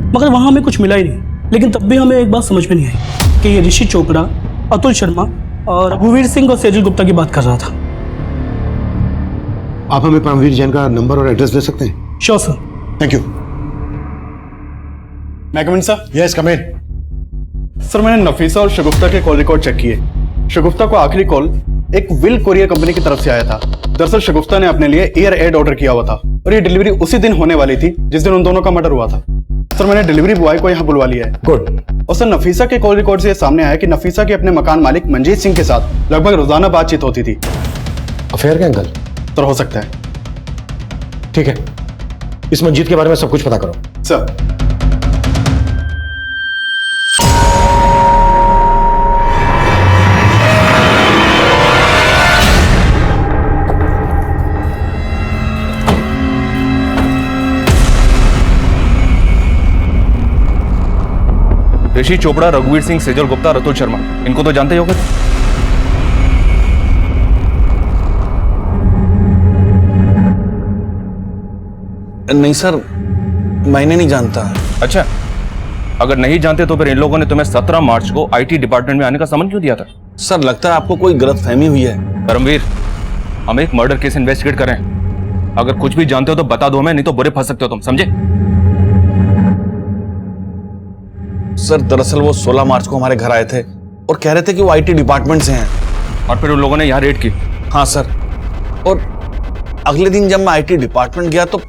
मगर वहां हमें कुछ मिला ही नहीं। लेकिन तब भी हमें एक बात समझ में नहीं आई कि ये ऋषि चोपड़ा, अतुल शर्मा और रघुवीर सिंह और सेजल गुप्ता की बात कर रहा था। आप हमें परमवीर जैन का नंबर और एड्रेस दे सकते हैं? Sure sir. Thank you. मैं कम इन सर? यस कम इन। सर मैंने नफीसा और शगुफ्ता के कॉल रिकॉर्ड चेक किए। शगुफ्ता को आखिरी कॉल एक विल कोरियर कंपनी की तरफ से आया था। दरअसल शगुफ्ता ने अपने लिए एयर एड ऑर्डर किया हुआ था और ये डिलीवरी उसी दिन होने वाली थी जिस दिन उन दोनों का मर्डर हुआ था। सर मैंने डिलीवरी बॉय को यहाँ बुलवा लिया है। गुड। और सर नफीसा के कॉल रिकॉर्ड से ये सामने आया कि नफीसा के अपने मकान मालिक मंजीत सिंह के साथ लगभग रोजाना बातचीत होती थी। अफेयर का एंगल? सर हो सकता है। ठीक है, इस मंजीत के बारे में सब कुछ पता करो। सर ऋषि चोपड़ा, रघुवीर सिंह, सेजल गुप्ता, अतुल शर्मा, इनको तो जानते ही होगे। नहीं सर, मैंने नहीं जानता। अच्छा, अगर नहीं जानते तो फिर इन लोगों ने तुम्हें 17 मार्च को आईटी डिपार्टमेंट में आने का समन क्यों दिया था? सर लगता है आपको कोई गलतफहमी हुई है। परमवीर, हम एक मर्डर केस इन्वेस्टिगेट कर रहे हैं। अगर कुछ भी जानते हो तो बता दो हमें, नहीं तो बुरे फंस सकते हो तुम, समझे? सर दरअसल वो 16 मार्च को हमारे घर आए थे और कह रहे थे कि वो आईटी डिपार्टमेंट से हैं। और फिर उन लोगों ने यहाँ रेड की? हाँ सर, और अगले दिन जब मैं आईटी डिपार्टमेंट गया तो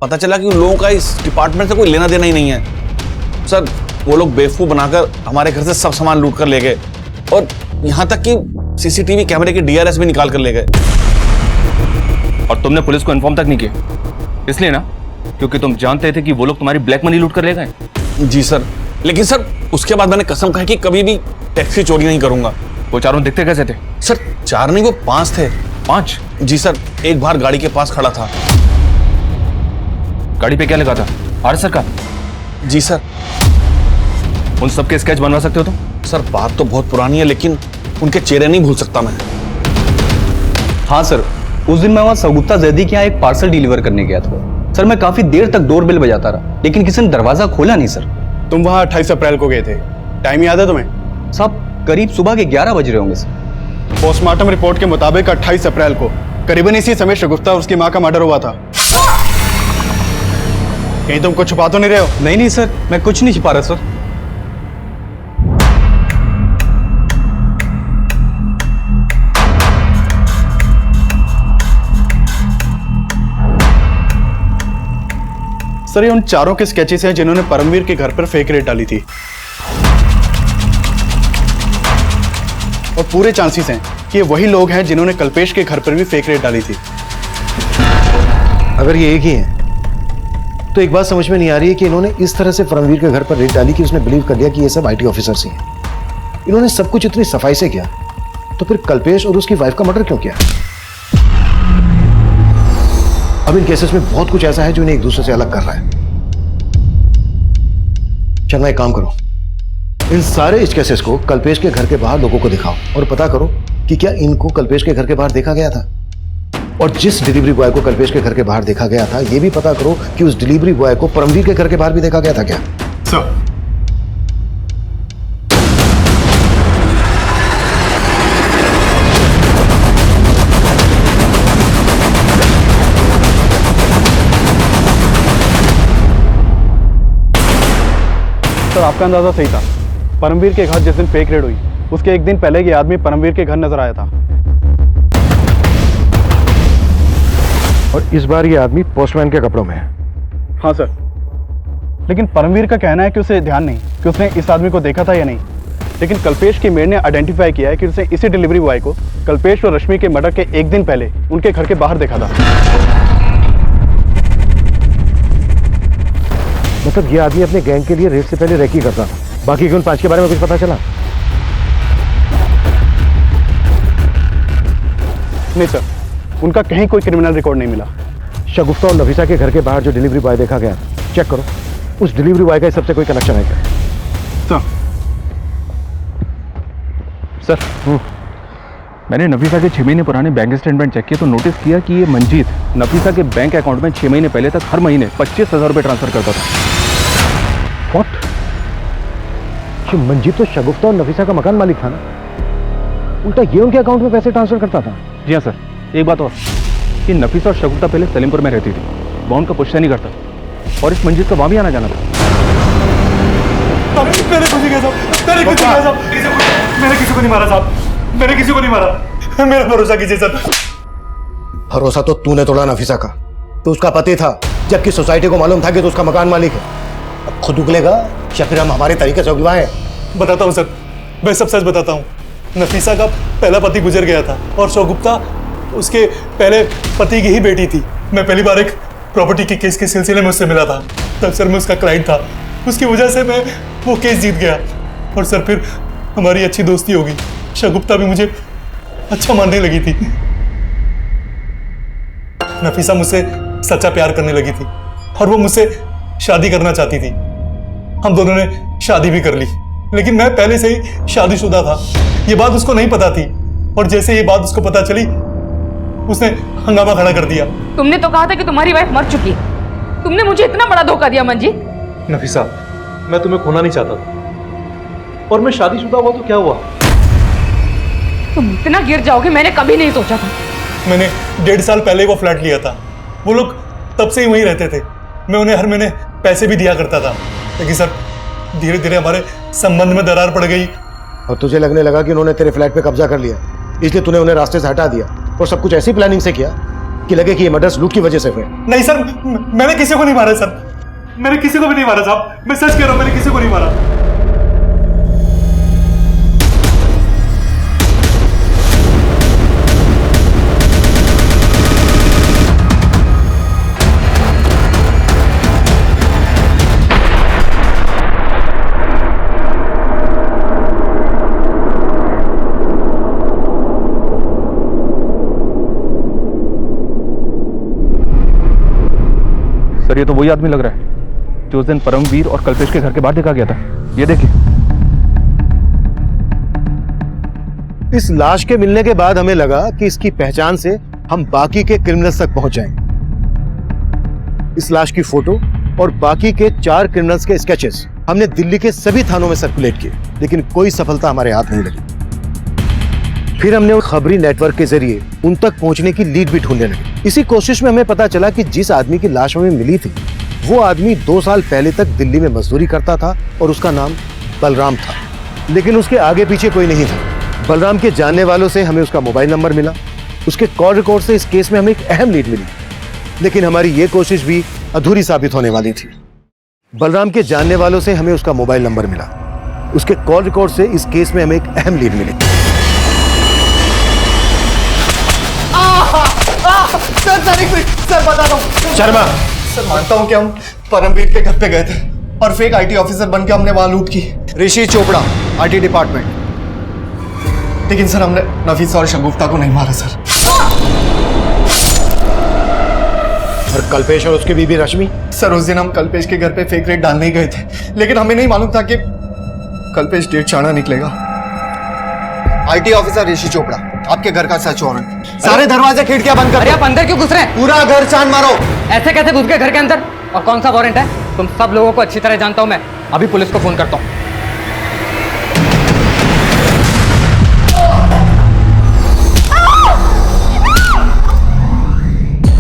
पता चला कि उन लोगों का इस डिपार्टमेंट से कोई लेना देना ही नहीं है। सर वो लोग बेवकूफ बनाकर हमारे घर से सब सामान लूट कर ले गए और यहाँ तक कि सीसीटीवी कैमरे के डीआरएस भी निकाल कर ले गए। और तुमने पुलिस को इन्फॉर्म तक नहीं किया, इसलिए ना क्योंकि तुम जानते थे कि वो लोग तुम्हारी ब्लैक मनी लूट कर ले गए। जी सर, लेकिन सर उसके बाद मैंने कसम खाई कि कभी भी टैक्सी चोरी नहीं करूंगा। वो चारों दिखते कैसे थे? सर 4 नहीं, वो 5 थे। 5? जी सर, एक बार गाड़ी के पास खड़ा था। गाड़ी पे क्या लगा था? RSR का? जी सर। उन सबके स्केच बनवा सकते हो तुम? सर बात तो बहुत पुरानी है, लेकिन उनके चेहरे नहीं भूल सकता मैं। हाँ सर, उस दिन मैं वहाँ सगुप्ता जैदी के यहाँ एक पार्सल डिलीवर करने गया था सर। मैं काफी देर तक डोरबेल बजाता रहा, लेकिन किसी ने दरवाजा खोला नहीं सर। तुम वहाँ 28 अप्रैल को गए थे, टाइम याद है तुम्हें? साहब करीब सुबह के 11 बज रहे होंगे सर। पोस्टमार्टम रिपोर्ट के मुताबिक 28 अप्रैल को करीबन इसी समय शगुफ्ता और उसकी माँ का मर्डर हुआ था। कहीं तुम कुछ छुपा तो नहीं रहे हो? नहीं सर, मैं कुछ नहीं छिपा रहा सर। सर ये उन चारों के स्केचेस हैं जिन्होंने परमवीर के घर पर फेक रेड डाली थी, और पूरे चांसेस हैं कि ये वही लोग हैं जिन्होंने कल्पेश के घर पर भी फेक रेड डाली थी। अगर ये एक ही है तो एक बात समझ में नहीं आ रही है कि इन्होंने इस तरह से परमवीर के घर पर रेड डाली कि उसने बिलीव कर लिया कि ये सब IT ऑफिसर्स ही हैं। इन्होंने सब कुछ इतनी सफाई से किया, तो फिर कल्पेश और उसकी वाइफ का मर्डर क्यों किया? अब इन केसेस में बहुत कुछ ऐसा है जो इन्हें एक दूसरे से अलग कर रहा है। चलना एक काम करो, इन सारे इस केसेस को कल्पेश के घर के बाहर लोगों को दिखाओ और पता करो कि क्या इनको कल्पेश के घर के बाहर देखा गया था, और जिस डिलीवरी बॉय को कल्पेश के घर के बाहर देखा गया था यह भी पता करो कि उस डिलीवरी बॉय को परमवीर के घर के बाहर भी देखा गया था क्या। सर आपका अंदाजा सही था। परमवीर के घर जिस दिन फेक रेड हुई उसके एक दिन पहले ये आदमी परमवीर के घर नजर आया था, और इस बार ये आदमी पोस्टमैन के कपड़ों में है। हाँ सर, लेकिन परमवीर का कहना है कि उसे ध्यान नहीं कि उसने इस आदमी को देखा था या नहीं, लेकिन कल्पेश की मेड ने आइडेंटिफाई किया है कि उसने इसी डिलीवरी बॉय को कल्पेश और रश्मि के मर्डर के एक दिन पहले उनके घर के बाहर देखा था। मतलब ये आदमी अपने गैंग के लिए रेड से पहले रेकी करता था। बाकी के उन 5 के बारे में कुछ पता चला? नहीं सर, उनका कहीं कोई क्रिमिनल रिकॉर्ड नहीं मिला। शगुफ्ता और नफीसा के घर के बाहर जो डिलीवरी बॉय देखा गया, चेक करो उस डिलीवरी बॉय का इस सबसे कोई कनेक्शन है क्या? सर मैंने नफीसा के 6 महीने पुराने बैंक स्टेटमेंट चेक किए तो नोटिस किया कि ये मंजीत नफीसा के बैंक अकाउंट में 6 महीने पहले तक हर महीने 25,000 रुपये ट्रांसफर करता था। What? मंजीत तो शगुफ्ता और नफीसा का मकान मालिक था ना, उल्टा ये उनके अकाउंट में पैसे ट्रांसफर करता था। जी हाँ सर, एक बात और कि नफीसा और शगुफ्ता पहले सलीमपुर में रहती थी, वहाँ उनका पुश्ता नहीं करता, और इस मंजीत का वहाँ भी आना जाना था। मैंने कुछ नहीं किया साहब, मैंने किसी को नहीं मारा साहब, मैंने किसी को नहीं मारा, मेरा भरोसा कीजिए सर। भरोसा तो तूने तोड़ा नफीसा का, तो उसका पति था, जबकि सोसाइटी को मालूम था कि तो उसका मकान मालिक है। अब खुद उगलेगा या फिर हम हमारे तरीके से उगवाएं? बताता हूँ सर, मैं सब सच बताता हूँ। नफीसा का पहला पति गुजर गया था और शगुफ्ता उसके पहले पति की ही बेटी थी। मैं पहली बार एक प्रॉपर्टी के केस के सिलसिले में उससे मिला था, तब सर मैं उसका क्लाइंट था, उसकी वजह से मैं वो केस जीत गया, और सर फिर हमारी अच्छी दोस्ती होगी। शगुफ्ता भी मुझे अच्छा मानने लगी थी। नफीसा मुझसे सच्चा प्यार करने लगी थी और वो मुझसे शादी करना चाहती थी। हम दोनों ने शादी भी कर ली, लेकिन मैं पहले से ही शादीशुदा था। ये बात उसको नहीं पता थी, और जैसे ये बात उसको पता चली उसने हंगामा खड़ा कर दिया। तुमने तो कहा था कि तुम्हारी वाइफ मर चुकी है, तुमने मुझे इतना बड़ा धोखा दिया मंजीत। नफीसा, मैं तुम्हें खोना नहीं चाहता था, और मैं शादीशुदा हुआ तो क्या हुआ? तुम इतना गिर जाओगे मैंने कभी नहीं सोचा था। मैंने 1.5 साल पहले वो फ्लैट लिया था, वो लोग तब से ही वहीं रहते थे। मैं उन्हें हर महीने पैसे भी दिया करता था, लेकिन सर धीरे धीरे हमारे संबंध में दरार पड़ गई। और तुझे लगने लगा कि उन्होंने तेरे फ्लैट पे कब्जा कर लिया, इसलिए तूने उन्हें रास्ते से हटा दिया, और सब कुछ ऐसी प्लानिंग से किया कि लगे कि ये मर्डर्स लूट की वजह से हुए। नहीं सर, मैंने किसी को नहीं मारा सर, मैंने किसी को भी नहीं मारा साहब, मैं सच कह रहा हूं, मैंने किसी को नहीं मारा। सर ये तो वही आदमी लग रहा है जो उस दिन परमवीर और कल्पेश के घर के बाहर देखा गया था। ये देखिए। इस लाश के मिलने के बाद हमें लगा कि इसकी पहचान से हम बाकी के क्रिमिनल्स तक पहुंच जाएंगे। इस लाश की फोटो और बाकी के 4 क्रिमिनल्स के स्केचेस हमने दिल्ली के सभी थानों में सर्कुलेट किए, लेकिन कोई सफलता हमारे हाथ नहीं लगी। फिर हमने खबरी नेटवर्क के जरिए उन तक पहुंचने की लीड भी ढूंढने लगे। इसी कोशिश में हमें पता चला कि जिस आदमी की लाश हमें मिली थी वो आदमी 2 साल पहले तक दिल्ली में मजदूरी करता था और उसका नाम बलराम था, लेकिन उसके आगे पीछे कोई नहीं था। बलराम के जानने वालों से हमें उसका मोबाइल नंबर मिला, उसके कॉल रिकॉर्ड से इस केस में हमें एक अहम लीड मिली, लेकिन हमारी ये कोशिश भी अधूरी साबित होने वाली थी। बलराम के जानने वालों से हमें उसका मोबाइल नंबर मिला, उसके कॉल रिकॉर्ड से इस केस में हमें एक अहम लीड मिली। सर बता दो। शर्मा, सर मानता हूँ कि हम परमवीर के घर पे गए थे और फेक आईटी ऑफिसर बनके हमने वहां लूट की। ऋषि चोपड़ा, आईटी डिपार्टमेंट। लेकिन सर हमने नफीसा और शगुफ्ता को नहीं मारा सर। और कल्पेश और उसकी बीबी रश्मि? सर उस दिन हम कल्पेश के घर पे फेक रेड डालने ही गए थे, लेकिन हमें नहीं मालूम था कि कल्पेश डेढ़ चाणा निकलेगा। आईटी ऑफिसर ऋषि चोपड़ा, आपके घर का सर्च वारंट। सारे दरवाजे खिड़कियां बंद कर। अरे आप अंदर क्यों घुस रहे हैं? पूरा घर छान मारो। ऐसे कैसे घुस गए घर के अंदर? और कौन सा वारंट है? तुम सब लोगों को अच्छी तरह जानता हूं मैं। अभी पुलिस को फोन करता हूं।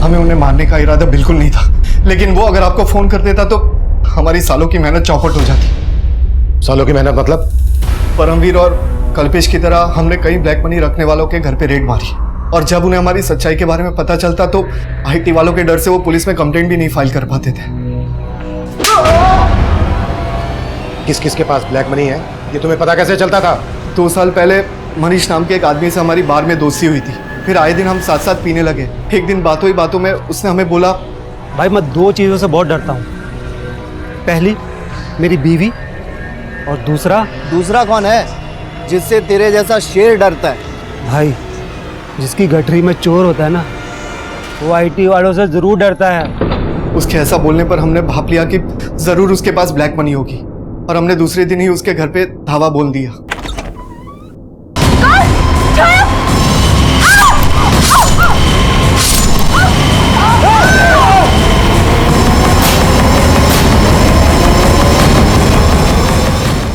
हमें उन्हें मारने का इरादा बिल्कुल नहीं था, लेकिन वो अगर आपको फोन कर देता तो हमारी सालों की मेहनत चौपट हो जाती। सालों की मेहनत मतलब? परमवीर और कल्पेश की तरह हमने कई ब्लैक मनी रखने वालों के घर पे रेड मारी, और जब उन्हें हमारी सच्चाई के बारे में पता चलता तो आईटी वालों के डर से वो पुलिस में कंप्लेंट भी नहीं फाइल कर पाते थे। किस किस के पास ब्लैक मनी है ये तुम्हें पता कैसे चलता था? 2 साल पहले मनीष नाम के एक आदमी से हमारी बार में दोस्ती हुई थी, फिर आए दिन हम साथ साथ पीने लगे। एक दिन बातों ही बातों में उसने हमें बोला, भाई मैं 2 चीज़ों से बहुत डरता हूँ। पहली मेरी बीवी, और दूसरा कौन है जिससे तेरे जैसा शेर डरता है? भाई जिसकी गठरी में चोर होता है ना, वो आईटी वालों से जरूर डरता है। उसके ऐसा बोलने पर हमने भाप लिया कि जरूर उसके पास ब्लैक मनी होगी, और हमने दूसरे दिन ही उसके घर पे धावा बोल दिया।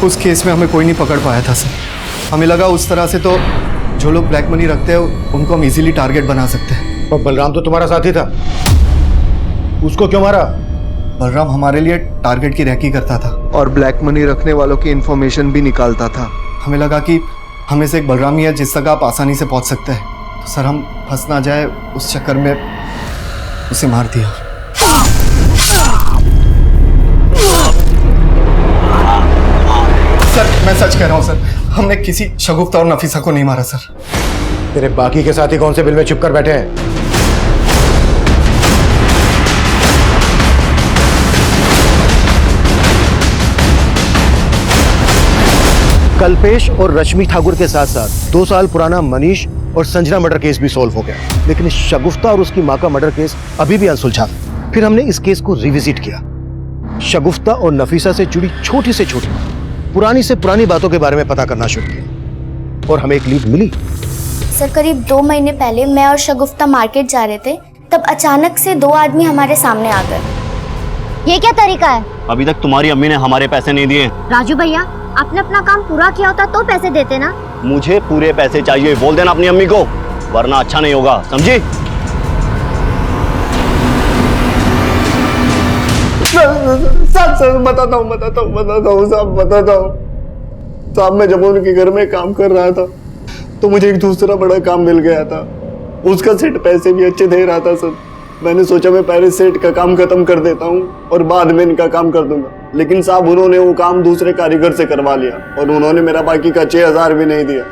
उस केस में हमें कोई नहीं पकड़ पाया था सर। हमें लगा उस तरह से तो जो लोग ब्लैक मनी रखते हैं उनको हम इजीली टारगेट बना सकते हैं। और बलराम तो तुम्हारा साथी था, उसको क्यों मारा? बलराम हमारे लिए टारगेट की रैकी करता था और ब्लैक मनी रखने वालों की इंफॉर्मेशन भी निकालता था। हमें लगा कि हमें से एक बलराम ही है जिस तक आप आसानी से पहुंच सकते हैं, तो सर हम फंस ना जाए उस चक्कर में उसे मार दिया। सर मैं सच कह रहा हूँ सर, हमने किसी शगुफ्ता और नफीसा को नहीं मारा सर। तेरे बाकी के साथी कौन से बिल में छिप कर बैठे हैं? कल्पेश और रश्मि ठाकुर के साथ साथ 2 साल पुराना मनीष और संजना मर्डर केस भी सॉल्व हो गया, लेकिन शगुफ्ता और उसकी मां का मर्डर केस अभी भी अनसुलझा। फिर हमने इस केस को रिविजिट किया, शगुफ्ता और नफीसा से जुड़ी छोटी से छोटी पुरानी से पुरानी बातों के बारे में पता करना शुरू किया, और हमें एक लीड मिली। सर करीब 2 महीने पहले मैं और शगुफ्ता मार्केट जा रहे थे, तब अचानक से 2 आदमी हमारे सामने आ गए। ये क्या तरीका है? अभी तक तुम्हारी अम्मी ने हमारे पैसे नहीं दिए। राजू भैया, आपने अपना काम पूरा किया होता तो पैसे देते ना। मुझे पूरे पैसे चाहिए, बोल देना अपनी अम्मी को, वरना अच्छा नहीं होगा, समझी? सर बताता हूँ साहब, मैं जब उनके घर में काम कर रहा था तो मुझे एक दूसरा बड़ा काम मिल गया था। उसका सेट पैसे भी अच्छे दे रहा था सर। मैंने सोचा मैं पहले सेट का काम खत्म कर देता हूँ और बाद में इनका काम कर दूंगा, लेकिन साहब उन्होंने वो काम दूसरे कारीगर से करवा लिया और उन्होंने मेरा बाकी का 6000 भी नहीं दिया।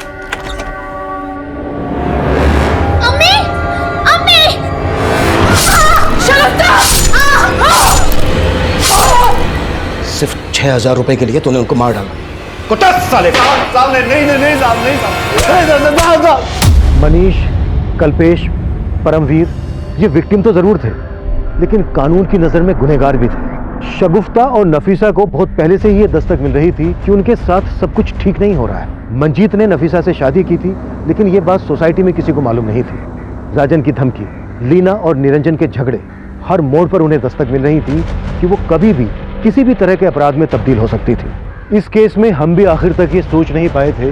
सिर्फ 6000 रुपए के लिए तूने उनको मार डाला। कुत्ता साले! नहीं। मनीष, कल्पेश, परमवीर ये विक्टिम तो जरूर थे, लेकिन कानून की नजर में गुनहगार भी थे। शगुफ्ता और नफीसा को बहुत पहले से ही ये दस्तक मिल रही थी कि उनके साथ सब कुछ ठीक नहीं हो रहा है। मंजीत ने नफीसा से शादी की थी, लेकिन ये बात सोसाइटी में किसी को मालूम नहीं थी। राजन की धमकी, लीना और निरंजन के झगड़े, हर मोड़ पर उन्हें दस्तक मिल रही थी कि वो कभी भी किसी भी तरह के अपराध में तब्दील हो सकती थी। इस केस में हम भी आखिर तक ये सोच नहीं पाए थे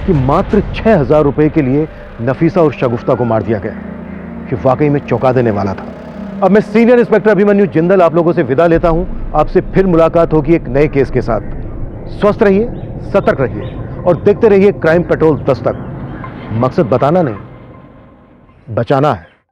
कि मात्र 6,000 रुपए के लिए नफीसा और शगुफ्ता को मार दिया गया, कि वाकई में चौंका देने वाला था। अब मैं सीनियर इंस्पेक्टर अभिमन्यु जिंदल आप लोगों से विदा लेता हूं। आपसे फिर मुलाकात होगी एक नए केस के साथ। स्वस्थ रहिए, सतर्क रहिए और देखते रहिए क्राइम पेट्रोल दस्तक। मकसद बताना नहीं, बचाना है।